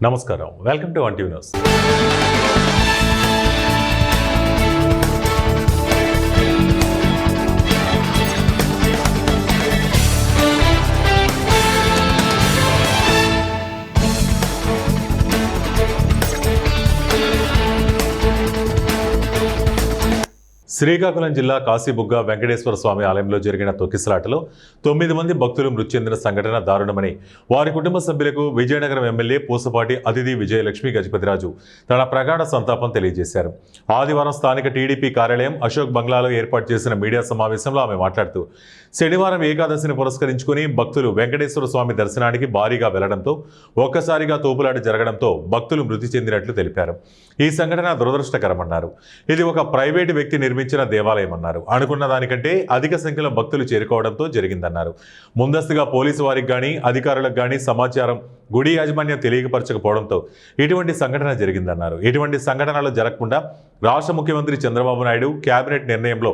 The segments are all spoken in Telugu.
నమస్కారం, welcome to one TV news. Srikakulam జిల్లా కాశీబుగ్గ వెంకటేశ్వర స్వామి ఆలయంలో జరిగిన తొక్కిసలాటలో 9 మంది భక్తులు మృతి చెందిన సంఘటన దారుణమని వారి కుటుంబ సభ్యులకు విజయనగరం ఎమ్మెల్యే పూసపాటి అతిథి విజయలక్ష్మి గజపతిరాజు తన ప్రగాఢ సంతాపం తెలియజేశారు. ఆదివారం స్థానిక టీడీపీ కార్యాలయం అశోక్ బంగ్లాలో ఏర్పాటు చేసిన మీడియా సమావేశంలో ఆమె మాట్లాడుతూ శనివారం ఏకాదశిని పురస్కరించుకుని భక్తులు వెంకటేశ్వర స్వామి దర్శనానికి భారీగా వెళ్లడంతో ఒక్కసారిగా తోపులాట జరగడంతో భక్తులు మృతి చెందినట్లు తెలిపారు. ఈ సంఘటన దురదృష్టకరమన్నారు. ఇది ఒక ప్రైవేటు వ్యక్తి నిర్మించిన దేవాలయం అన్నారు. అనుకున్న దానికంటే అధిక సంఖ్యలో భక్తులు చేరుకోవడంతో జరిగిందన్నారు. ముందస్తుగా పోలీసు వారికి కానీ అధికారులకు కానీ సమాచారం గుడి యాజమాన్యం తెలియపరచకపోవడంతో ఇటువంటి సంఘటన జరిగిందన్నారు. ఇటువంటి సంఘటనలు జరగకుండా రాష్ట్ర ముఖ్యమంత్రి చంద్రబాబు నాయుడు కేబినెట్ నిర్ణయంలో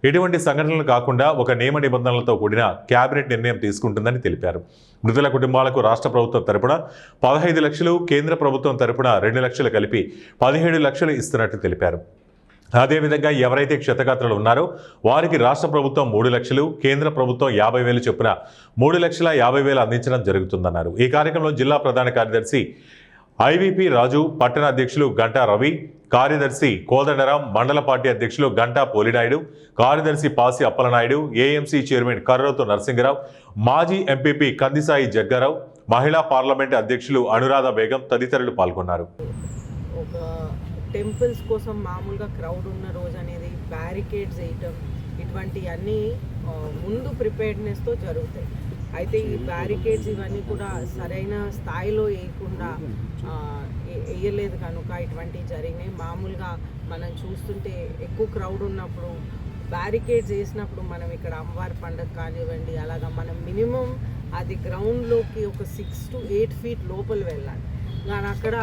ఇటువంటి సంఘటనలు కాకుండా ఒక నియమ నిబంధనలతో కూడిన కేబినెట్ నిర్ణయం తీసుకుంటుందని తెలిపారు. మృతుల కుటుంబాలకు రాష్ట్ర ప్రభుత్వం తరపున 15 లక్షలు, కేంద్ర ప్రభుత్వం తరపున 2 లక్షలు కలిపి 17 లక్షలు ఇస్తున్నట్టు తెలిపారు. అదేవిధంగా ఎవరైతే క్షతగాత్రులు ఉన్నారో వారికి రాష్ట్ర ప్రభుత్వం 3 లక్షలు, కేంద్ర ప్రభుత్వం 50,000 చొప్పున 3,50,000 అందించడం జరుగుతుందన్నారు. ఈ కార్యక్రమంలో జిల్లా ప్రధాన కార్యదర్శి ఐవీపీ రాజు, పట్టణ అధ్యక్షులు గంటా రవి, కార్యదర్శి కోదండరాం, మండల పార్టీ అధ్యక్షులు గంటా పోలినాయుడు, కార్యదర్శి పాసి అప్పలనాయుడు, ఏఎంసీ చైర్మన్ కర్రోతు నరసింగరావు, మాజీ ఎంపీపీ కందిసాయి జగ్గారావు, మహిళా పార్లమెంటు అధ్యక్షులు అనురాధ బేగం తదితరులు పాల్గొన్నారు. టెంపుల్స్ కోసం మామూలుగా క్రౌడ్ ఉన్న రోజు అనేది బ్యారికేడ్స్ వేయటం ఇటువంటివన్నీ ముందు ప్రిపేర్డ్నెస్తో జరుగుతాయి. అయితే ఈ బ్యారికేడ్స్ ఇవన్నీ కూడా సరైన స్థాయిలో వేయకుండా వేయలేదు కనుక ఇటువంటివి జరిగినాయి. మామూలుగా మనం చూస్తుంటే ఎక్కువ క్రౌడ్ ఉన్నప్పుడు బ్యారికేడ్స్ వేసినప్పుడు మనం ఇక్కడ అమ్మవారి పండుగ కానివ్వండి అలాగా మనం మినిమం అది గ్రౌండ్లోకి ఒక 6 to 8 feet లోపల వెళ్ళాలి. కానీ అక్కడ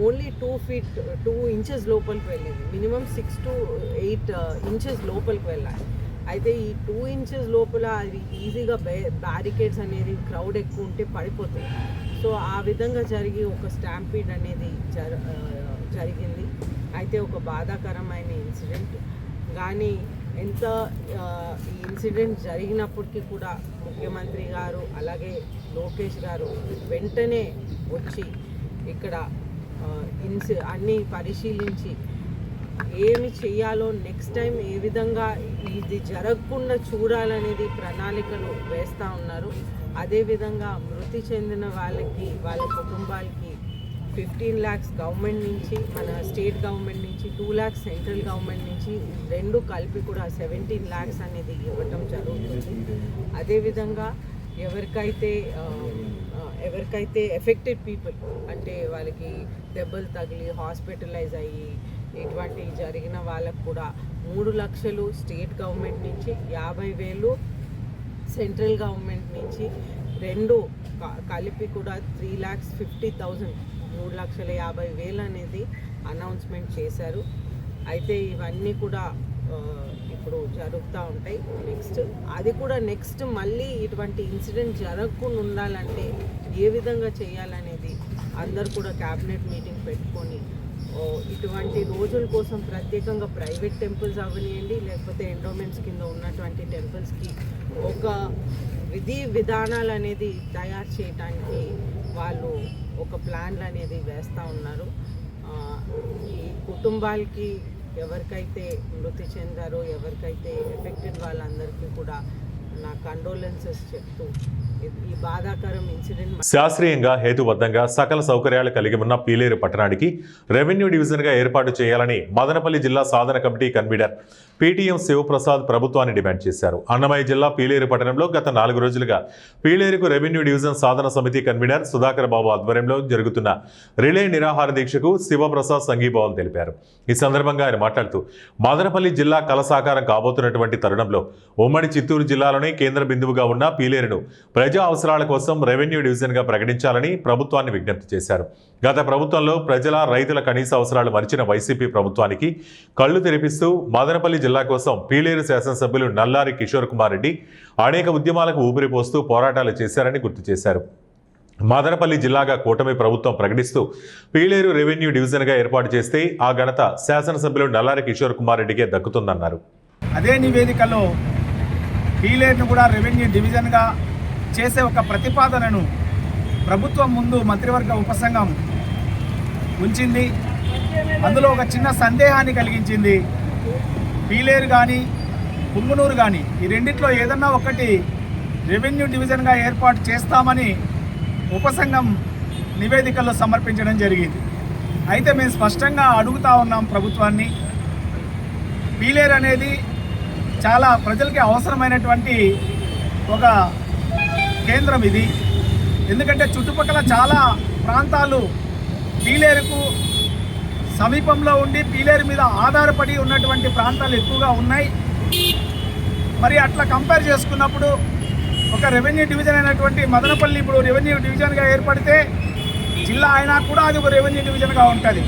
ఓన్లీ 2 inches లోపలికి వెళ్ళింది. మినిమం 6 to 8 inches లోపలికి వెళ్ళాలి. అయితే ఈ 2 inches లోపల అది ఈజీగా బ్యారికేడ్స్ అనేది క్రౌడ్ ఎక్కువ ఉంటే పడిపోతాయి. సో ఆ విధంగా జరిగి ఒక స్టాంపీడ్ అనేది జరిగింది. అయితే ఒక బాధాకరమైన ఇన్సిడెంట్. కానీ ఎంత ఈ ఇన్సిడెంట్ జరిగినప్పటికీ కూడా ముఖ్యమంత్రి గారు అలాగే లోకేష్ గారు వెంటనే వచ్చి ఇక్కడ అన్నీ పరిశీలించి ఏమి చేయాలో నెక్స్ట్ టైం ఏ విధంగా ఇది జరగకుండా చూడాలనేది ప్రణాళికలు వేస్తూ ఉన్నారు. అదేవిధంగా మృతి చెందిన వాళ్ళకి వాళ్ళ కుటుంబాలకి 15 lakhs గవర్నమెంట్ నుంచి, మన స్టేట్ గవర్నమెంట్ నుంచి, 2 lakhs సెంట్రల్ గవర్నమెంట్ నుంచి, రెండు కలిపి కూడా 17 lakhs అనేది ఇవ్వటం జరుగుతుంది. అదేవిధంగా ఎవరికైతే ఎఫెక్టెడ్ పీపుల్ అంటే వాళ్ళకి దెబ్బలు తగిలి హాస్పిటలైజ్ అయ్యి ఇటువంటి జరిగిన వాళ్ళకు కూడా 3 లక్షలు స్టేట్ గవర్నమెంట్ నుంచి, 50,000 సెంట్రల్ గవర్నమెంట్ నుంచి, రెండు కలిపి కూడా 3,50,000 3,50,000 అనేది అనౌన్స్మెంట్ చేశారు. అయితే ఇవన్నీ కూడా ఇప్పుడు జరుగుతూ ఉంటాయి. నెక్స్ట్ మళ్ళీ ఇటువంటి ఇన్సిడెంట్ జరగకుండా ఉండాలంటే ఏ విధంగా చేయాలనేది అందరు కూడా క్యాబినెట్ మీటింగ్ పెట్టుకొని ఇటువంటి రోజుల కోసం ప్రత్యేకంగా ప్రైవేట్ టెంపుల్స్ అవనియండి లేకపోతే ఎండోమెంట్స్ కింద ఉన్నటువంటి టెంపుల్స్కి ఒక విధానాలు అనేది తయారు చేయడానికి వాళ్ళు ఒక ప్లాన్లు అనేది వేస్తూ ఉన్నారు. ఈ కుటుంబాలకి ఎవరికైతే మృతి చెందారో ఎవరికైతే ఎఫెక్టెడ్ వాళ్ళందరికీ కూడా నా కండోలెన్సెస్ చెప్తూ ఈ బాధాకరం ఇన్సిడెంట్ శాస్త్రీయంగా హేతుబద్ధంగా సకల సౌకర్యాలు కలిగి ఉన్న పీలేరు పట్టణానికి రెవెన్యూ డివిజన్గా ఏర్పాటు చేయాలని మదనపల్లి జిల్లా సాధన కమిటీ కన్వీనర్ పీటీఎం శివప్రసాద్ ప్రభుత్వాన్ని డిమాండ్ చేశారు. అన్నమయ్య జిల్లా పీలేరు పట్టణంలో గత 4 రోజులుగా పీలేరుకు రెవెన్యూ డివిజన్ సాధన సమితి కన్వీనర్ సుధాకర్ బాబు ఆధ్వర్యంలో జరుగుతున్న రిలే నిరాహార దీక్షకు శివప్రసాద్ సంఘీభావం తెలిపారు. ఈ సందర్భంగా ఆయన మాట్లాడుతూ మదనపల్లి జిల్లా కళసాకారం కాబోతున్నటువంటి తరుణంలో ఉమ్మడి చిత్తూరు జిల్లాలోనే కేంద్ర బిందువుగా ఉన్న పీలేరును ప్రజా అవసరాల కోసం రెవెన్యూ డివిజన్గా ప్రకటించాలని ప్రభుత్వాన్ని విజ్ఞప్తి చేశారు. గత ప్రభుత్వంలో ప్రజల రైతుల కనీస అవసరాలు మరిచిన వైసీపీ ప్రభుత్వానికి కళ్లు తెరిపిస్తూ మదనపల్లి జిల్లా కోసం పీలేరు శాసనసభ్యులు నల్లారి కిషోర్ కుమార్ రెడ్డి అనేక ఉద్యమాలకు ఊపిరిపోస్తూ పోరాటాలు చేశారని గుర్తు చేశారు. మదనపల్లి జిల్లాగా కూటమి ప్రభుత్వం ప్రకటిస్తూ పీలేరు రెవెన్యూ డివిజన్గా ఏర్పాటు చేస్తే ఆ ఘనత శాసనసభ్యులు నల్లారి కిషోర్ కుమార్ రెడ్డికే దక్కుతుందన్నారు. అదే నివేదికలో పీలేరును కూడా రెవెన్యూ డివిజన్గా చేసే ఒక ప్రతిపాదనను ప్రభుత్వం ముందు మంత్రివర్గ ఉపసంఘం ఉంచింది. అందులో ఒక చిన్న సందేహాన్ని కలిగించింది. పీలేరు కానీ పుంగునూరు కానీ ఈ రెండిట్లో ఏదన్నా ఒకటి రెవెన్యూ డివిజన్గా ఏర్పాటు చేస్తామని ఉపసంఘం నివేదికల్లో సమర్పించడం జరిగింది. అయితే మేము స్పష్టంగా అడుగుతూ ఉన్నాం ప్రభుత్వాన్ని, పీలేరు అనేది చాలా ప్రజలకి అవసరమైనటువంటి ఒక కేంద్రం ఇది. ఎందుకంటే చుట్టుపక్కల చాలా ప్రాంతాలు పీలేరుకు సమీపంలో ఉండి పీలేరు మీద ఆధారపడి ఉన్నటువంటి ప్రాంతాలు ఎక్కువగా ఉన్నాయి. మరి అట్లా కంపేర్ చేసుకున్నప్పుడు ఒక రెవెన్యూ డివిజన్ అయినటువంటి మదనపల్లి ఇప్పుడు రెవెన్యూ డివిజన్గా ఏర్పడితే జిల్లా అయినా కూడా అది ఒక రెవెన్యూ డివిజన్గా ఉంటుంది.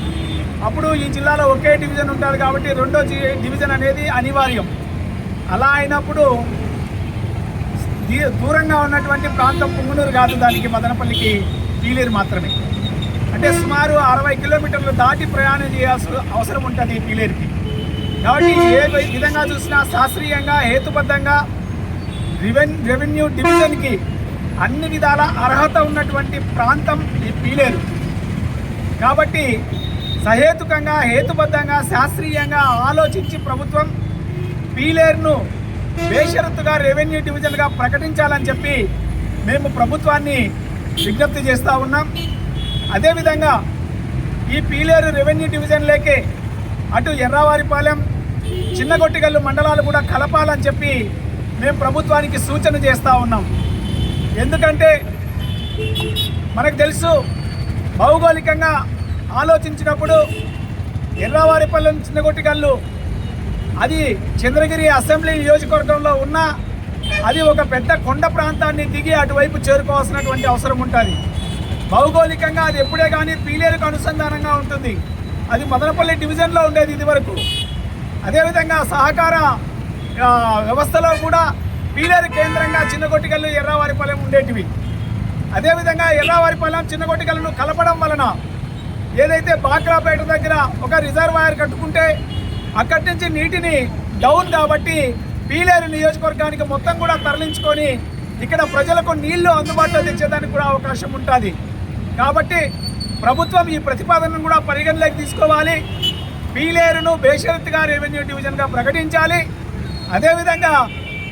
అప్పుడు ఈ జిల్లాలో ఒకే డివిజన్ ఉంటుంది కాబట్టి రెండో డివిజన్ అనేది అనివార్యం. అలా అయినప్పుడు దూరంగా ఉన్నటువంటి ప్రాంతం పుంగునూరు కాదు, దానికి మదనపల్లికి పీలేరు మాత్రమే. అంటే సుమారు 60 కిలోమీటర్లు దాటి ప్రయాణం చేయాల్సిన అవసరం ఉంటుంది పీలేరుకి. కాబట్టి ఏ విధంగా చూసినా శాస్త్రీయంగా హేతుబద్ధంగా రెవెన్యూ డివిజన్కి అన్ని విధాల అర్హత ఉన్నటువంటి ప్రాంతం ఈ పీలేరు. కాబట్టి సహేతుకంగా హేతుబద్ధంగా శాస్త్రీయంగా ఆలోచించి ప్రభుత్వం పీలేరును బేషరతుగా రెవెన్యూ డివిజన్గా ప్రకటించాలని చెప్పి మేము ప్రభుత్వాన్ని విజ్ఞప్తి చేస్తూ ఉన్నాం. అదేవిధంగా ఈ పీలేరు రెవెన్యూ డివిజన్లేకే అటు ఎర్రావారిపాలెం, చిన్నగొట్టిగల్లు మండలాలు కూడా కలపాలని చెప్పి మేము ప్రభుత్వానికి సూచన చేస్తూ ఉన్నాం. ఎందుకంటే మనకు తెలుసు, భౌగోళికంగా ఆలోచించినప్పుడు ఎర్రావారిపాలెం, చిన్నగొట్టిగల్లు అది చంద్రగిరి అసెంబ్లీ నియోజకవర్గంలో ఉన్న అది ఒక పెద్ద కొండ ప్రాంతాన్ని దిగి అటువైపు చేరుకోవాల్సినటువంటి అవసరం ఉంటుంది. భౌగోళికంగా అది ఎప్పుడే కానీ పీలేరుకు అనుసంధానంగా ఉంటుంది. అది మదనపల్లి డివిజన్లో ఉండేది ఇదివరకు. అదేవిధంగా సహకార వ్యవస్థలో కూడా పీలేరు కేంద్రంగా చిన్నగొట్టిగల్లు, ఎర్రావారిపాలెం ఉండేటివి. అదేవిధంగా ఎర్రావారిపాలెం, చిన్నగొట్టిగల్లును కలపడం వలన ఏదైతే బాక్రాపేట దగ్గర ఒక రిజర్వాయర్ కట్టుకుంటే అక్కడి నుంచి నీటిని డౌన్ కాబట్టి పీలేరు నియోజకవర్గానికి మొత్తం కూడా తరలించుకొని ఇక్కడ ప్రజలకు నీళ్లు అందుబాటులో తెచ్చేదానికి కూడా అవకాశం ఉంటుంది. కాబట్టి ప్రభుత్వం ఈ ప్రతిపాదనను కూడా పరిగణలోకి తీసుకోవాలి. పీలేరును బేషరతుగా రెవెన్యూ డివిజన్గా ప్రకటించాలి. అదేవిధంగా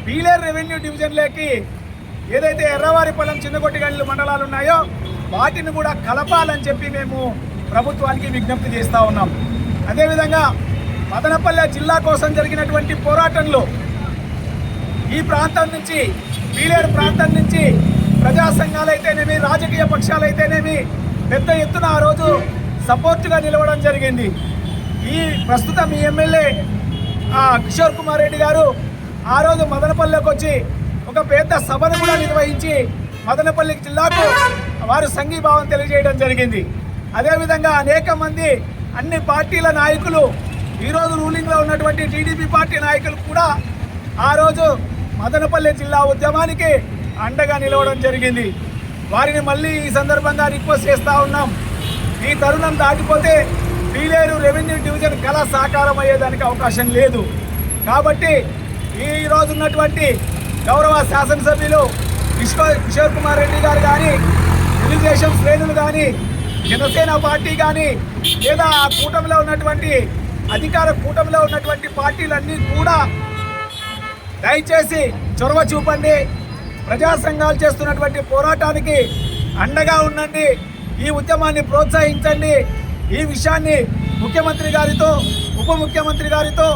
పీలేరు రెవెన్యూ డివిజన్లోకి ఏదైతే ఎర్రవారిపాలెం, చిన్నగొట్టిగల్లు మండలాలు ఉన్నాయో వాటిని కూడా కలపాలని చెప్పి మేము ప్రభుత్వానికి విజ్ఞప్తి చేస్తూ ఉన్నాం. అదేవిధంగా మదనపల్లె జిల్లా కోసం జరిగినటువంటి పోరాటంలో ఈ ప్రాంతం నుంచి, పీలేరు ప్రాంతం నుంచి ప్రజా సంఘాలైతేనేమి, రాజకీయ పక్షాలైతేనేమి పెద్ద ఎత్తున ఆ రోజు సపోర్టుగా నిలవడం జరిగింది. ఈ ప్రస్తుతం ఈ ఎమ్మెల్యే కిషోర్ కుమార్ రెడ్డి గారు ఆ రోజు మదనపల్లికి వచ్చి ఒక పెద్ద సభను కూడా నిర్వహించి మదనపల్లి జిల్లాకు వారు సంఘీభావం తెలియజేయడం జరిగింది. అదేవిధంగా అనేక మంది అన్ని పార్టీల నాయకులు, ఈరోజు రూలింగ్లో ఉన్నటువంటి టీడీపీ పార్టీ నాయకులు కూడా ఆ రోజు మదనపల్లి జిల్లా ఉద్యమానికి అండగా నిలవడం జరిగింది. వారిని మళ్ళీ ఈ సందర్భంగా రిక్వెస్ట్ చేస్తూ ఉన్నాం. ఈ తరుణం దాటిపోతే పీలేరు రెవెన్యూ డివిజన్ కళ సాకారం అయ్యేదానికి అవకాశం లేదు. కాబట్టి ఈరోజు ఉన్నటువంటి గౌరవ శాసనసభ్యులు కిషోర్ కుమార్ రెడ్డి గారు కానీ, తెలుగుదేశం శ్రేణులు కానీ, జనసేన పార్టీ కానీ, లేదా ఆ కూటమిలో ఉన్నటువంటి అధికార కూటమిలో ఉన్నటువంటి పార్టీలన్నీ కూడా దయచేసి చొరవ చూపండి. ప్రజా సంఘాలు చేస్తున్నటువంటి పోరాటానికి అండగా ఉండండి. ఈ ఉద్యమాన్ని ప్రోత్సహించండి. ఈ విషయాన్ని ముఖ్యమంత్రి గారితో, ఉప ముఖ్యమంత్రి గారితో,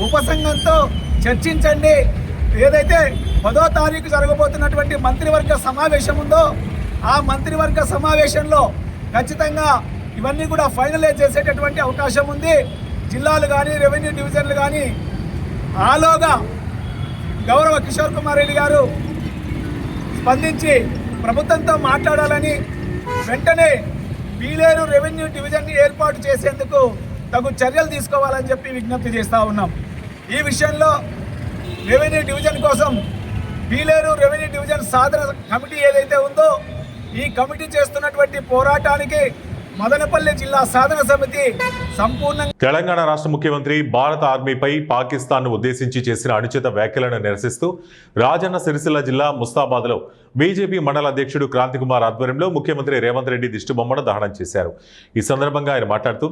ఉపసంఘంతో చర్చించండి. ఏదైతే 10వ తారీఖు జరగబోతున్నటువంటి మంత్రివర్గ సమావేశం ఉందో ఆ మంత్రివర్గ సమావేశంలో ఖచ్చితంగా ఇవన్నీ కూడా ఫైనలైజ్ చేసేటటువంటి అవకాశం ఉంది. జిల్లాలు కానీ, రెవెన్యూ డివిజన్లు కానీ ఆలోగా గౌరవ కిషోర్ కుమార్ రెడ్డి గారు స్పందించి ప్రభుత్వంతో మాట్లాడాలని, వెంటనే పీలేరు రెవెన్యూ డివిజన్ని ఏర్పాటు చేసేందుకు తగు చర్యలు తీసుకోవాలని చెప్పి విజ్ఞప్తి చేస్తూ ఉన్నాం. ఈ విషయంలో రెవెన్యూ డివిజన్ కోసం పీలేరు రెవెన్యూ డివిజన్ సాధన కమిటీ ఏదైతే ఉందో ఈ కమిటీ చేస్తున్నటువంటి పోరాటానికి మదనపల్లి జిల్లా సాధన సమితి సంపూర్ణంగా తెలంగాణ రాష్ట్ర ముఖ్యమంత్రి భారత ఆర్మీపై పాకిస్తాన్ను ఉద్దేశించి చేసిన అనుచిత వ్యాఖ్యలను నిరసిస్తూ రాజన్న సిరిసిల్ల జిల్లా ముస్తాబాద్లో బీజేపీ మండల అధ్యక్షుడు క్రాంతికుమార్ ఆధ్వర్యంలో ముఖ్యమంత్రి రేవంత్ రెడ్డి దిష్టిబొమ్మను దహనం చేశారు. ఈ సందర్భంగా ఆయన మాట్లాడుతూ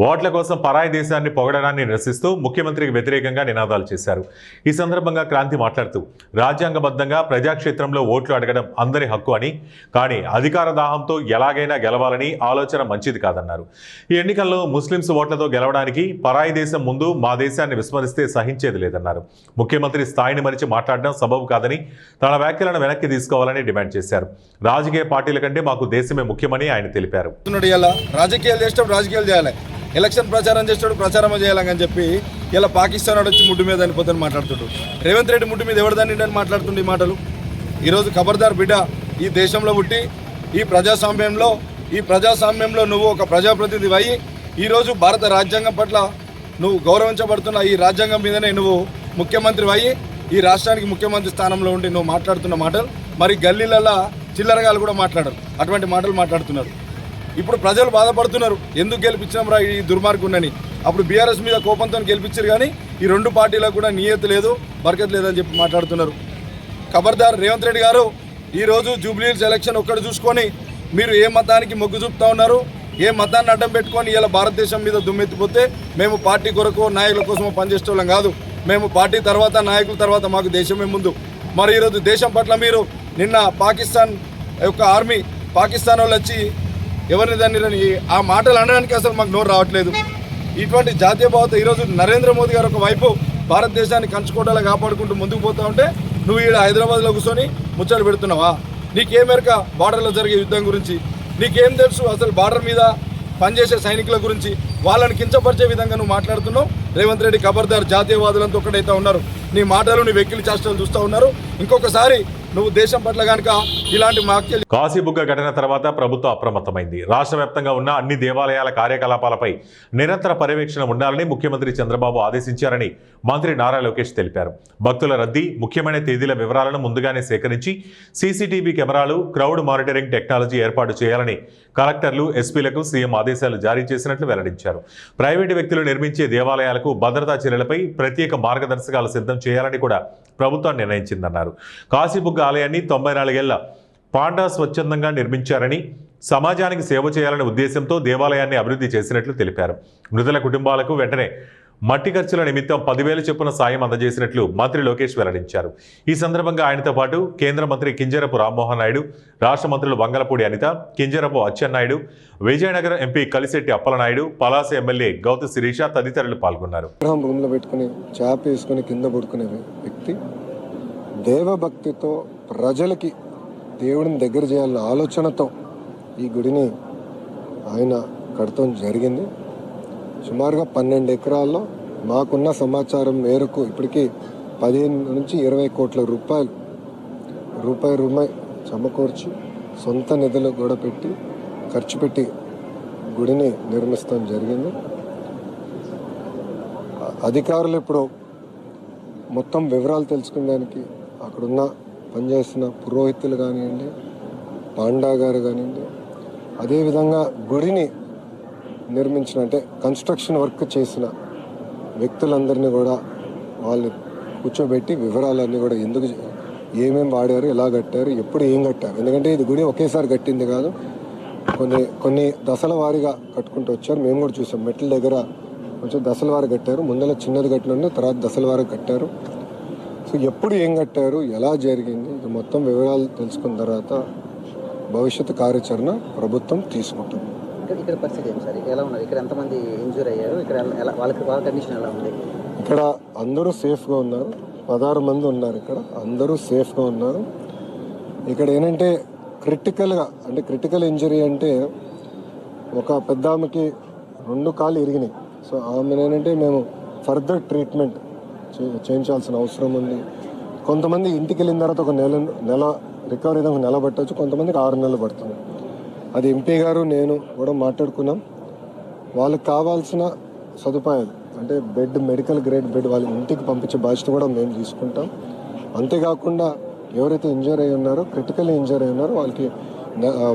ఓట్ల కోసం పరాయి దేశాన్ని పొగడడాన్ని నిరసిస్తూ ముఖ్యమంత్రికి వ్యతిరేకంగా నినాదాలు చేశారు. ఈ సందర్భంగా క్రాంతి మాట్లాడుతూ రాజ్యాంగబద్ధంగా ప్రజాక్షేత్రంలో ఓట్లు అడగడం అందరి హక్కు అని, కానీ అధికార దాహంతో ఎలాగైనా గెలవాలని ఆలోచన మంచిది కాదన్నారు. ఈ ఎన్నికల్లో ముస్లింస్ ఓట్లతో గెలవడానికి పరాయి దేశం ముందు మా దేశాన్ని విస్మరిస్తే సహించేది లేదన్నారు. ముఖ్యమంత్రి స్థాయిని మరిచి మాట్లాడడం సబబు కాదని, తన వ్యాఖ్యలను వెనక్కి తీసుకోవాలని డిమాండ్ చేశారు. రాజకీయ పార్టీల కంటే మాకు దేశమే ముఖ్యమని ఆయన తెలిపారు. రాజకీయాలు చేసేటప్పుడు రాజకీయాలు చేయాలి, ఎలక్షన్ ప్రచారం చేసేటప్పుడు ప్రచారం చేయాలని చెప్పి ఇలా పాకిస్తాన్ వచ్చి ముడ్డు మీద అనిపోతాను మాట్లాడుతుండ్రు. రేవంత్ రెడ్డి ముడ్డు మీద ఎవరిదాన్ని అని మాట్లాడుతుండే ఈ మాటలు. ఈరోజు ఖబర్దార్ బిడ్డ, ఈ దేశంలో పుట్టి ఈ ప్రజాస్వామ్యంలో నువ్వు ఒక ప్రజాప్రతినిధి అయ్యి ఈరోజు భారత రాజ్యాంగం పట్ల నువ్వు గౌరవించబడుతున్న ఈ రాజ్యాంగం మీదనే నువ్వు ముఖ్యమంత్రి అయ్యి ఈ రాష్ట్రానికి ముఖ్యమంత్రి స్థానంలో ఉండి నువ్వు మాట్లాడుతున్న మాటలు మరి గల్లీలలో చిల్లరగాలు కూడా మాట్లాడరు, అటువంటి మాటలు మాట్లాడుతున్నారు. ఇప్పుడు ప్రజలు బాధపడుతున్నారు, ఎందుకు గెలిపించినాం రా ఈ దుర్మార్గుండని. అప్పుడు బీఆర్ఎస్ మీద కోపంతో గెలిపించారు, కానీ ఈ రెండు పార్టీలకు కూడా నియత లేదు, బరకత్ లేదని చెప్పి మాట్లాడుతున్నారు. ఖబర్దార్ రేవంత్ రెడ్డి గారు, ఈరోజు జూబ్లీహిల్స్ ఎలక్షన్ ఒక్కటి చూసుకొని మీరు ఏ మతానికి మొగ్గు చూపుతా ఉన్నారు, ఏ మతాన్ని అడ్డం పెట్టుకొని ఇలా భారతదేశం మీద దుమ్మెత్తిపోతే మేము పార్టీ కొరకు నాయకుల కోసం పనిచేసే వాళ్ళం కాదు. మేము పార్టీ తర్వాత నాయకుల తర్వాత మాకు దేశమే ముందు. మరి ఈరోజు దేశం పట్ల మీరు నిన్న పాకిస్తాన్ యొక్క ఆర్మీ పాకిస్తాన్ వాళ్ళు వచ్చి ఎవరిని దాన్ని ఆ మాటలు అనడానికి అసలు మాకు నోరు రావట్లేదు. ఇటువంటి జాతీయ భావత ఈరోజు నరేంద్ర మోదీ గారు ఒక వైపు భారతదేశాన్ని కంచుకోవడాలు కాపాడుకుంటూ ముందుకు పోతా ఉంటే నువ్వు ఈడ హైదరాబాద్లో కూర్చొని ముచ్చట్లు పెడుతున్నావా? నీకేమేరక బార్డర్లో జరిగే యుద్ధం గురించి? నీకేం తెలుసు అసలు బార్డర్ మీద పనిచేసే సైనికుల గురించి? వాళ్ళని కించపరిచే విధంగా నువ్వు మాట్లాడుతున్నావు. రేవంత్ రెడ్డి ఖబర్దార్, జాతీయవాదులంతా ఒక్కడైతే ఉన్నారు, నీ మాటలు నీ వెక్కిలి చేష్టలు చూస్తూ ఉన్నారు. ఇంకొకసారి నువ్వు దేశం పట్ల కనుక ఇలాంటి వ్యాఖ్యలు. కాశీబుగ్గ ఘటన తర్వాత ప్రభుత్వం అప్రమత్తమైంది. రాష్ట్ర వ్యాప్తంగా ఉన్న అన్ని దేవాలయాల కార్యకలాపాలపై నిరంతర పర్యవేక్షణ ఉండాలని ముఖ్యమంత్రి చంద్రబాబు ఆదేశించారని మంత్రి నారా లోకేష్ తెలిపారు. భక్తుల రద్దీ, ముఖ్యమైన తేదీల వివరాలను ముందుగానే సేకరించి సీసీటీవీ కెమెరాలు, క్రౌడ్ మానిటరింగ్ టెక్నాలజీ ఏర్పాటు చేయాలని కలెక్టర్లు, ఎస్పీలకు సీఎం ఆదేశాలు జారీ చేసినట్లు వెల్లడించారు. ప్రైవేటు వ్యక్తులు నిర్మించే దేవాలయాలకు భద్రతా చర్యలపై ప్రత్యేక మార్గదర్శకాలు సిద్ధం చేయాలని కూడా ప్రభుత్వం నిర్ణయించిందన్నారు. కాశీబుగ్గ ఆలయాన్ని 94 ఏళ్ల పాండా స్వచ్ఛందంగా నిర్మించారని, సమాజానికి సేవ చేయాలనే ఉద్దేశంతో దేవాలయాన్ని అభివృద్ధి చేసినట్లు తెలిపారు. మృతుల కుటుంబాలకు వెంటనే మట్టి ఖర్చుల నిమిత్తం 10,000 చొప్పున సాయం అందజేసినట్లు మంత్రి లోకేష్ వెల్లడించారు. ఈ సందర్భంగా ఆయనతో పాటు కేంద్ర మంత్రి కింజరపు రామ్మోహన్ నాయుడు, రాష్ట్ర మంత్రులు వంగలపూడి అనిత, కింజరపు అచ్చెన్నాయుడు, విజయనగరం ఎంపీ కలిశెట్టి అప్పలనాయుడు, పలాస ఎమ్మెల్యే గౌతు శిరీష తదితరులు పాల్గొన్నారు. రూమ్లో పెట్టుకుని చాప వేసుకుని కింద పడుకునే వ్యక్తి దేవభక్తితో ప్రజలకి దేవుడిని దగ్గర చేయాలన్న ఆలోచనతో ఈ గుడిని ఆయన కడతం జరిగింది. సుమారుగా 12 ఎకరాల్లో మాకున్న సమాచారం మేరకు ఇప్పటికీ 15 నుంచి 20 కోట్ల రూపాయలు సమకూర్చి సొంత నిధులు కూడా పెట్టి ఖర్చు పెట్టి గుడిని నిర్మిస్తాం జరిగింది. అధికారులు ఇప్పుడు మొత్తం వివరాలు తెలుసుకునేదానికి అక్కడున్న పనిచేస్తున్న పురోహితులు కానివ్వండి, పాండా గారు కానివ్వండి, అదేవిధంగా గుడిని నిర్మించిన అంటే కన్స్ట్రక్షన్ వర్క్ చేసిన వ్యక్తులందరినీ కూడా వాళ్ళు కూర్చోబెట్టి వివరాలన్నీ కూడా ఎందుకు ఏమేమి వాడారు, ఎలా కట్టారు, ఎప్పుడు ఏం కట్టారు. ఎందుకంటే ఇది గుడి ఒకేసారి కట్టింది కాదు, కొన్ని దశల వారీగా కట్టుకుంటూ వచ్చారు. మేము కూడా చూసాం, మెట్ల దగ్గర కొంచెం దశల వారు కట్టారు, ముందర చిన్నది కట్టిన తర్వాత దశల వారు కట్టారు. సో ఎప్పుడు ఏం కట్టారు, ఎలా జరిగింది, ఇది మొత్తం వివరాలు తెలుసుకున్న తర్వాత భవిష్యత్తు కార్యాచరణ ప్రభుత్వం తీసుకుంటుంది. ఇక్కడ పరిస్థితి ఏం సార్, ఎలా ఉన్నారు, ఇక్కడ ఎంతమంది ఇంజూర్ అయ్యారు, ఇక్కడ వాళ్ళ కండిషన్ ఎలా ఉంది? ఇక్కడ అందరూ సేఫ్గా ఉన్నారు, 16 మంది ఉన్నారు. ఇక్కడ అందరూ సేఫ్గా ఉన్నారు. ఇక్కడ ఏంటంటే క్రిటికల్ ఇంజరీ అంటే ఒక పెద్ద ఆమెకి 2 కాళ్ళు ఇరిగినాయి. సో ఆమె ఏంటంటే మేము ఫర్దర్ ట్రీట్మెంట్ చేయించాల్సిన అవసరం ఉంది. కొంతమంది ఇంటికి వెళ్ళిన తర్వాత ఒక నెల రికవరీ ఒక నెల పట్టవచ్చు, కొంతమందికి 6 నెలలు పడుతుంది. అది ఎంపీ గారు నేను కూడా మాట్లాడుకున్నాం. వాళ్ళకి కావాల్సిన సదుపాయాలు అంటే బెడ్, మెడికల్ గ్రేడ్ బెడ్ వాళ్ళ ఇంటికి పంపించే బాధ్యత కూడా మేము తీసుకుంటాం. అంతేకాకుండా ఎవరైతే ఇంజర్ అయి ఉన్నారో, క్రిటికల్ ఇంజర్ అయి ఉన్నారో వాళ్ళకి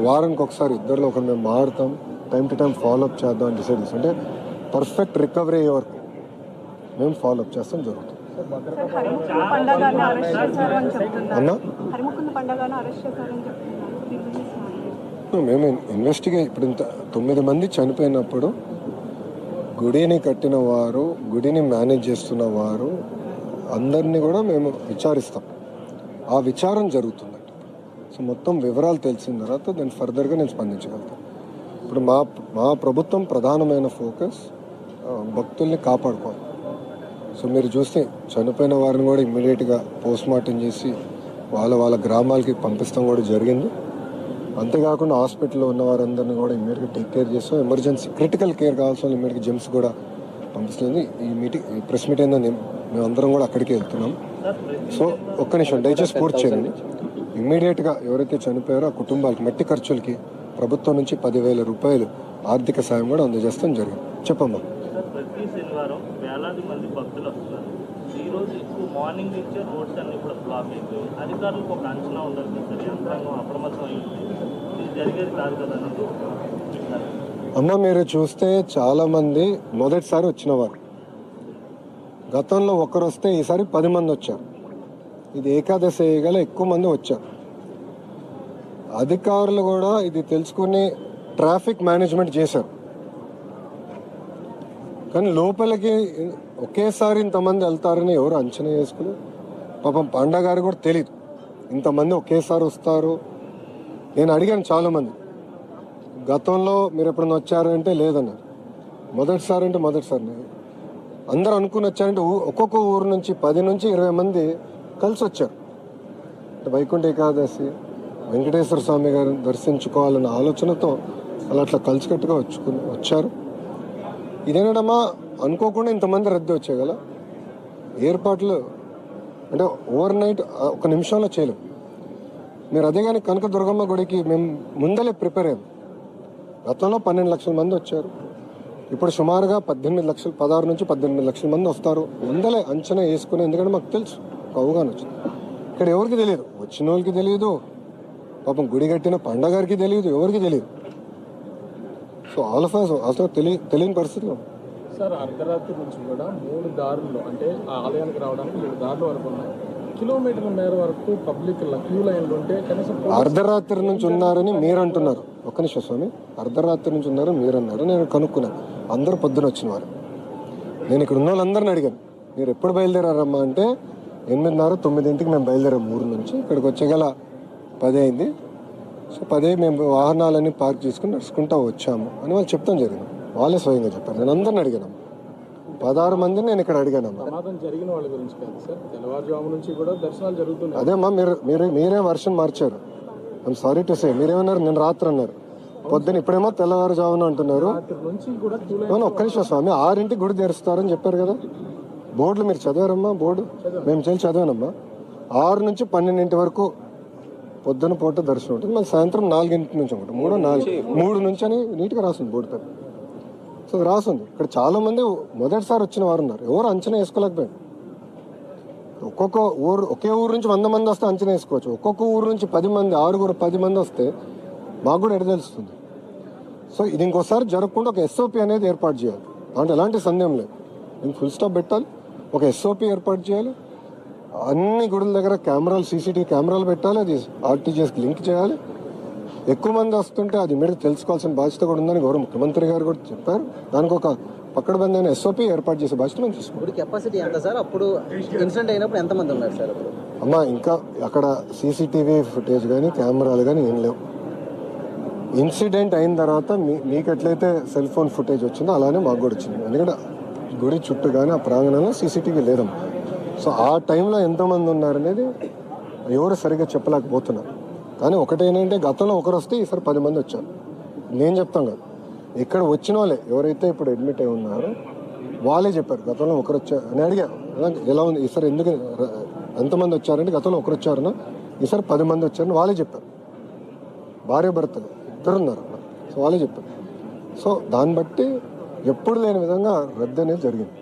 వారానికి ఒకసారి ఇద్దరిలో ఒకరు మేము మారుతాం, టైం టు టైం ఫాలోఅప్ చేద్దాం అని డిసైడ్ చేస్తాం. అంటే పర్ఫెక్ట్ రికవరీ అయ్యే వరకు మేము ఫాలోఅప్ చేస్తాం జరుగుతుంది. అన్నా మేము ఇన్వెస్టిగేట్ ఇప్పుడు ఇంత 9 మంది చనిపోయినప్పుడు గుడిని కట్టిన వారు, గుడిని మేనేజ్ చేస్తున్న వారు అందరినీ కూడా మేము విచారిస్తాం. ఆ విచారం జరుగుతుందండి. సో మొత్తం వివరాలు తెలిసిన తర్వాత దాన్ని ఫర్దర్గా నేను స్పందించగలుగుతాను. ఇప్పుడు మా ప్రభుత్వం ప్రధానమైన ఫోకస్ భక్తుల్ని కాపాడుకోవాలి. సో మీరు చూస్తే చనిపోయిన వారిని కూడా ఇమ్మీడియట్గా పోస్ట్మార్టం చేసి వాళ్ళ గ్రామాలకి పంపిస్తాం కూడా జరిగింది. అంతేకాకుండా హాస్పిటల్లో ఉన్న వారందరినీ కూడా ఇమ్మీడియట్గా టేక్ కేర్ చేస్తాం. ఎమర్జెన్సీ క్రిటికల్ కేర్ కావాల్సిన వాళ్ళు ఇమ్మీడియట్గా జెమ్స్ కూడా పంపిస్తుంది. ఈ ప్రెస్ మీట్ ఏందని మేమందరం కూడా అక్కడికి వెళ్తున్నాం. సో ఒక్క నిమిషం దయచేసి పూర్తి చేయండి. ఇమ్మీడియట్గా ఎవరైతే చనిపోయారో ఆ కుటుంబాలకి మట్టి ఖర్చులకి ప్రభుత్వం నుంచి 10,000 రూపాయలు ఆర్థిక సాయం కూడా అందజేస్తాం జరిగింది. చెప్పమ్మా. ప్రతి శనివారం వేలాది మంది భక్తులు వస్తున్నారు. ఈరోజు ఎక్కువ మార్నింగ్ నుంచే రోడ్స్ అన్ని కూడా బ్లాక్ అయిపోయి అధికారులకు ఒక అంచనా ఉండాలి కదా సార్, యంత్రాంగం అప్రమత్తం అయ్యింది, ఇది జరిగేది కాదు కదా అన్నట్టు. అమ్మ మీరు చూస్తే చాలామంది మొదటిసారి వచ్చినవారు, గతంలో ఒకరు వస్తే ఈసారి 10 మంది వచ్చారు. ఇది ఏకాదశి గల ఎక్కువ మంది వచ్చారు. అధికారులు కూడా ఇది తెలుసుకుని ట్రాఫిక్ మేనేజ్మెంట్ చేశారు. కానీ లోపలికి ఒకేసారి ఇంతమంది వెళ్తారని ఎవరు అంచనా చేసుకుని, పాపం పాండా గారు కూడా తెలియదు ఇంతమంది ఒకేసారి వస్తారు. నేను అడిగాను చాలామంది, గతంలో మీరు ఎప్పుడైనా వచ్చారంటే లేదన్నారు, మొదటిసారి అంటే మొదటిసారి. అందరూ అనుకుని వచ్చారంటే ఒక్కొక్క ఊరు నుంచి 10 నుంచి 20 మంది కలిసి వచ్చారు. వైకుంఠ ఏకాదశి వెంకటేశ్వర స్వామి గారిని దర్శించుకోవాలన్న ఆలోచనతో అట్లా కలిసికట్టుగా వచ్చారు. ఇదేనమ్మా అనుకోకుండా ఇంతమంది రద్దీ వచ్చాయి కదా. ఏర్పాట్లు అంటే ఓవర్ నైట్ ఒక నిమిషంలో చేయలేము. మీరు అదే కానీ కనకదుర్గమ్మ గుడికి మేము ముందలే ప్రిపేర్ అయ్యాం. గతంలో 12 లక్షల మంది వచ్చారు. ఇప్పుడు సుమారుగా 16 నుంచి 18 లక్షల మంది వస్తారు. ముందలే అంచనా వేసుకుని, ఎందుకంటే మాకు తెలుసు ఒక అవగాహన వచ్చింది. ఇక్కడ ఎవరికి తెలియదు, వచ్చిన వాళ్ళకి తెలియదు, పాపం గుడి కట్టిన పండగారికి తెలియదు, ఎవరికి తెలియదు. సో ఆల్ ఆఫ్ అస్ అసలు తెలియని పరిస్థితిలో. సార్ అర్ధరాత్రి నుంచి కూడా 3 దారులు, అంటే ఆ ఆలయానికి రావడానికి 3 దారులు వరకు ఉన్నాయి. కిలోమీటర్ల మేర వరకు పబ్లిక్ క్యూ లైన్లు ఉంటే కనీసం అర్ధరాత్రి నుంచి ఉన్నారని మీరు అంటున్నారు. ఒక్క నిమిషం స్వామి, అర్ధరాత్రి నుంచి ఉన్నారని మీరు అన్నారు. నేను కనుక్కున్నాను, అందరూ పొద్దున వచ్చిన వారు. నేను ఇక్కడ ఉన్న వాళ్ళందరిని అడిగాను, మీరు ఎప్పుడు బయలుదేరారమ్మా అంటే 8:30, 9ంటికి మేము బయలుదేరాం ఊరు నుంచి. ఇక్కడికి వచ్చేగల 10 అయింది. సో 10 మేము వాహనాలన్నీ పార్క్ చేసుకుని నడుచుకుంటూ వచ్చాము అని వాళ్ళు చెప్తాం జరిగింది. వాళ్ళే స్వయంగా చెప్పారు. నేను అందరిని అడిగాను, 16 మందిని నేను ఇక్కడ అడిగానమ్మా. ప్రమాదం జరిగిన వాళ్ళ గురించి కాదు సార్, తెల్లవారుజాము నుంచి కూడా దర్శనాలు జరుగుతున్నాయి. అదేమ్మా మీరే వర్షన్ మార్చారు. I'm sorry to say. మీరేమన్నారు, నేను రాత్రి అన్నారు, పొద్దున ఇప్పుడేమో తెల్లవారుజామున అంటున్నారు. ఒక్క నిమిషం స్వామి, 6ంటికి గుడి తెరుస్తారని చెప్పారు కదా. బోర్డులు మీరు చదివారమ్మా? బోర్డు మేము చదివానమ్మా. 6 నుంచి 12 వరకు పొద్దున పూట దర్శనం ఉంటుంది. మళ్ళీ సాయంత్రం 4 నుంచి ఉంటుంది. 3 నుంచి అని నీట్గా రాస్తుంది బోర్డు పైన. సో రాస్తుంది. ఇక్కడ చాలా మంది మొదటిసారి వచ్చిన వారు ఉన్నారు. ఎవరు అంచనా వేసుకోలేకపోయారు. ఒక్కొక్క ఊరు, ఒకే ఊరు నుంచి 100 మంది వస్తే అంచనా వేసుకోవచ్చు. ఒక్కొక్క ఊరు నుంచి 10 మంది, 6, 10 మంది వస్తే మాకు కూడా ఎడ తెలుస్తుంది. సో ఇది ఇంకోసారి జరగకుండా ఒక SOP అనేది ఏర్పాటు చేయాలి. అంటే ఎలాంటి సందేహం లేదు, ఇంక ఫుల్ స్టాప్ పెట్టాలి. ఒక SOP ఏర్పాటు చేయాలి. అన్ని గుడుల దగ్గర కెమెరాలు, CCTV కెమెరాలు పెట్టాలి. అది RTGSకి లింక్ చేయాలి. ఎక్కువ మంది వస్తుంటే అది మీరు తెలుసుకోవాల్సిన బాధ్యత కూడా ఉందని గౌరవ ముఖ్యమంత్రి గారు కూడా చెప్పారు. దానికి ఒక పక్కడబందైన SOP ఏర్పాటు చేసే బాధ్యత మేము తీసుకుంటాం. గుడి కెపాసిటీ ఎంత సార్? అప్పుడు ఇన్సిడెంట్ అయినప్పుడు ఎంతమంది ఉన్నారు సార్ అప్పుడు? అమ్మా ఇంకా అక్కడ CCTV ఫుటేజ్ కానీ కెమెరాలు కానీ ఏం లేవు. ఇన్సిడెంట్ అయిన తర్వాత మీకు ఎట్లయితే సెల్ ఫోన్ ఫుటేజ్ వచ్చిందో అలానే మాకు కూడా వచ్చింది. ఎందుకంటే గుడి చుట్టూ కానీ ఆ ప్రాంగణంలో CCTV లేదమ్మా. సో ఆ టైంలో ఎంతమంది ఉన్నారనేది ఎవరు సరిగ్గా చెప్పలేకపోతున్నారు. కానీ ఒకటేంటంటే గతంలో ఒకరు వస్తే ఈసారి 10 మంది వచ్చారు. నేను చెప్తాను కదా, ఇక్కడ వచ్చిన వాళ్ళే ఎవరైతే ఇప్పుడు అడ్మిట్ అయి ఉన్నారో వాళ్ళే చెప్పారు గతంలో ఒకరు వచ్చారు అని. అడిగా ఎలా ఉంది ఈసారి, ఎందుకు ఎంతమంది వచ్చారంటే గతంలో ఒకరు వచ్చారన్నా, ఈసారి 10 మంది వచ్చారని వాళ్ళే చెప్పారు. భార్య భర్తలు 2 ఉన్నారు. సో వాళ్ళే చెప్పారు. సో దాన్ని బట్టి ఎప్పుడు లేని విధంగా రద్దు అనేది జరిగింది.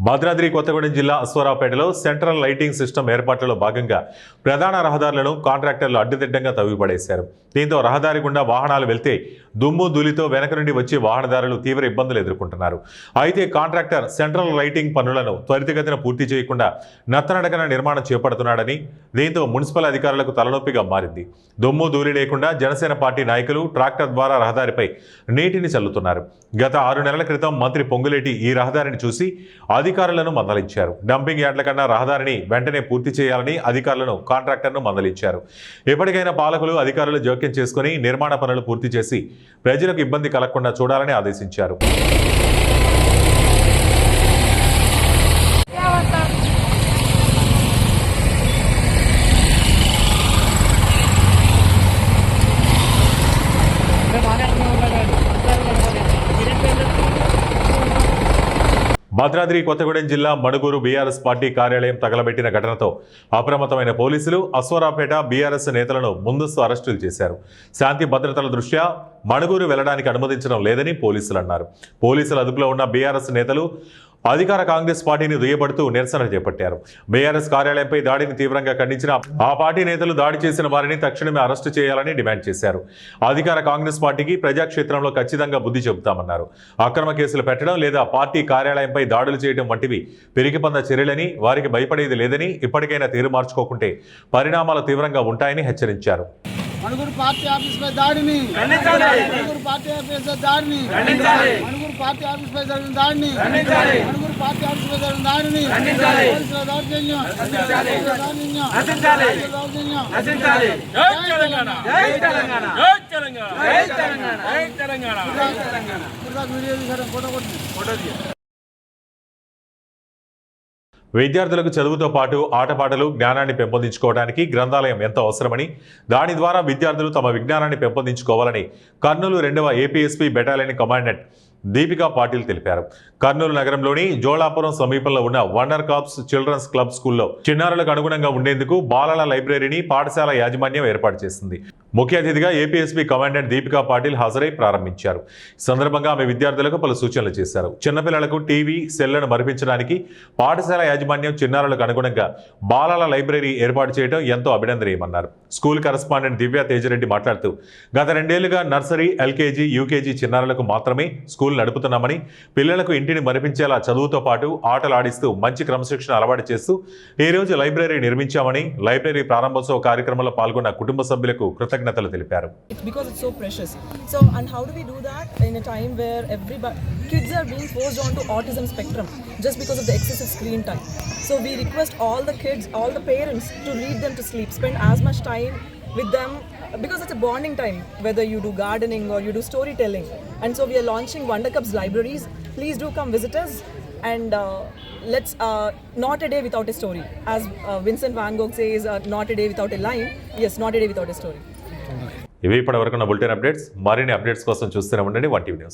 భద్రాద్రి కొత్తగూడెం జిల్లా అశ్వారావుపేటలో సెంట్రల్ లైటింగ్ సిస్టమ్ ఏర్పాట్లలో భాగంగా ప్రధాన రహదారులను కాంట్రాక్టర్లు అడ్డుదిడ్డంగా తవ్విపడేశారు. దీంతో రహదారి గుండా వాహనాలు వెళ్తే దుమ్ము ధూళితో వెనక నుండి వచ్చే వాహనదారులు తీవ్ర ఇబ్బందులు ఎదుర్కొంటున్నారు. అయితే కాంట్రాక్టర్ సెంట్రల్ లైటింగ్ పనులను త్వరితగతిన పూర్తి చేయకుండా నత్తనడకన నిర్మాణం చేపడుతున్నాడని, దీంతో మున్సిపల్ అధికారులకు తలనొప్పిగా మారింది. దుమ్ము ధూళి లేకుండా జనసేన పార్టీ నాయకులు ట్రాక్టర్ ద్వారా రహదారిపై నీటిని చల్లుతున్నారు. గత 6 నెలల క్రితం మంత్రి పొంగులేటి ఈ రహదారిని చూసి అధికారులను మందలించారు. డంపింగ్ యార్డ్ల కన్నా రహదారిని వెంటనే పూర్తి చేయాలని అధికారులను కాంట్రాక్టర్ను మందలించారు. ఎప్పటికైనా పాలకులు అధికారులు జోక్యం చేసుకుని నిర్మాణ పనులు పూర్తి చేసి ప్రజలకు ఇబ్బంది కలగకుండా చూడాలని ఆదేశించారు. భద్రాద్రి కొత్తగూడెం జిల్లా మణుగూరు బీఆర్ఎస్ పార్టీ కార్యాలయం తగలబెట్టిన ఘటనతో అప్రమత్తమైన పోలీసులు అశ్వారావుపేట బీఆర్ఎస్ నేతలను ముందస్తు అరెస్టులు చేశారు. శాంతి భద్రతల దృష్ట్యా మణుగూరు వెళ్లడానికి అనుమతించడం లేదని పోలీసులు అన్నారు. పోలీసుల అదుపులో ఉన్న బీఆర్ఎస్ నేతలు అధికార కాంగ్రెస్ పార్టీని దుయ్యబడుతూ నిరసన చేపట్టారు. బీఆర్ఎస్ కార్యాలయంపై దాడిని తీవ్రంగా ఖండించిన ఆ పార్టీ నేతలు దాడి చేసిన వారిని తక్షణమే అరెస్టు చేయాలని డిమాండ్ చేశారు. అధికార కాంగ్రెస్ పార్టీకి ప్రజాక్షేత్రంలో ఖచ్చితంగా బుద్ధి చెబుతామన్నారు. అక్రమ కేసులు పెట్టడం లేదా పార్టీ కార్యాలయంపై దాడులు చేయడం వంటివి పిరికిపంద చర్యలని, వారికి భయపడేది లేదని, ఇప్పటికైనా తీరు మార్చుకోకుంటే పరిణామాలు తీవ్రంగా ఉంటాయని హెచ్చరించారు. మణుగూరు పార్టీ ఆఫీస్ పై దాడిని మణుగూరు పార్టీ ఆఫీస్ దాడిని మణుగూరు పార్టీ ఆఫీస్ పై జరిగిన దాడిని మణుగూరు పార్టీ ఆఫీస్ పై జరిగిన దాడిని పోలీసుల దౌర్జన్యం విద్యార్థులకు చదువుతో పాటు ఆటపాటలు, జ్ఞానాన్ని పెంపొందించుకోవడానికి గ్రంథాలయం ఎంతో అవసరమని, దాని ద్వారా విద్యార్థులు తమ విజ్ఞానాన్ని పెంపొందించుకోవాలని కర్నూలు 2వ APSP battalion commandant Deepika Patil తెలిపారు. కర్నూలు నగరంలోని జోళాపురం సమీపంలో ఉన్న వండర్ కాప్స్ చిల్డ్రన్స్ క్లబ్ స్కూల్లో చిన్నారులకు అనుగుణంగా ఉండేందుకు బాలల లైబ్రరీని పాఠశాల యాజమాన్యం ఏర్పాటు చేసింది. ముఖ్య అతిథిగా ఏపీఎస్పీ కమాండెంట్ దీపికా పాటిల్ హాజరై ప్రారంభించారు. ఈ సందర్భంగా ఆమె విద్యార్థులకు పలు సూచనలు చేశారు. చిన్నపిల్లలకు టీవీ, సెల్లను మరిపించడానికి పాఠశాల యాజమాన్యం చిన్నారులకు అనుగుణంగా బాలల లైబ్రరీ ఏర్పాటు చేయడం ఎంతో అభినందనీయమన్నారు. స్కూల్ కరెస్పాండెంట్ దివ్య తేజరెడ్డి మాట్లాడుతూ, గత 2 ఏళ్లుగా నర్సరీ, ఎల్కేజీ, యూకేజీ చిన్నారులకు మాత్రమే స్కూల్ నడుపుతున్నామని, పిల్లలకు ఇంటిని మరిపించేలా చదువుతో పాటు ఆటలు ఆడిస్తూ మంచి క్రమశిక్షణ అలవాటు చేస్తూ ఈ రోజు లైబ్రరీ నిర్మించామని, లైబ్రరీ ప్రారంభోత్సవ కార్యక్రమంలో పాల్గొన్న కుటుంబ సభ్యులకు కృతజ్ఞతలు తెలిపారు. It's because it's so precious. So, and how do we do that in a time where kids are being forced onto autism spectrum just because of the excessive screen time? So we request all the kids, all the parents to read them to sleep, spend as much time with them because it's a bonding time, whether you do gardening or you do storytelling. And so we are launching Wonder Cups libraries. Please do come visit us and let's not a day without a story. As Vincent van Gogh says, not a day without a line. Yes, not a day without a story. ఇవి ఇప్పటివరకు ఉన్న బులెటిన్ అప్డేట్స్. మరిన్ని అప్డేట్స్ కోసం చూస్తూనే ఉండండి 1TV న్యూస్.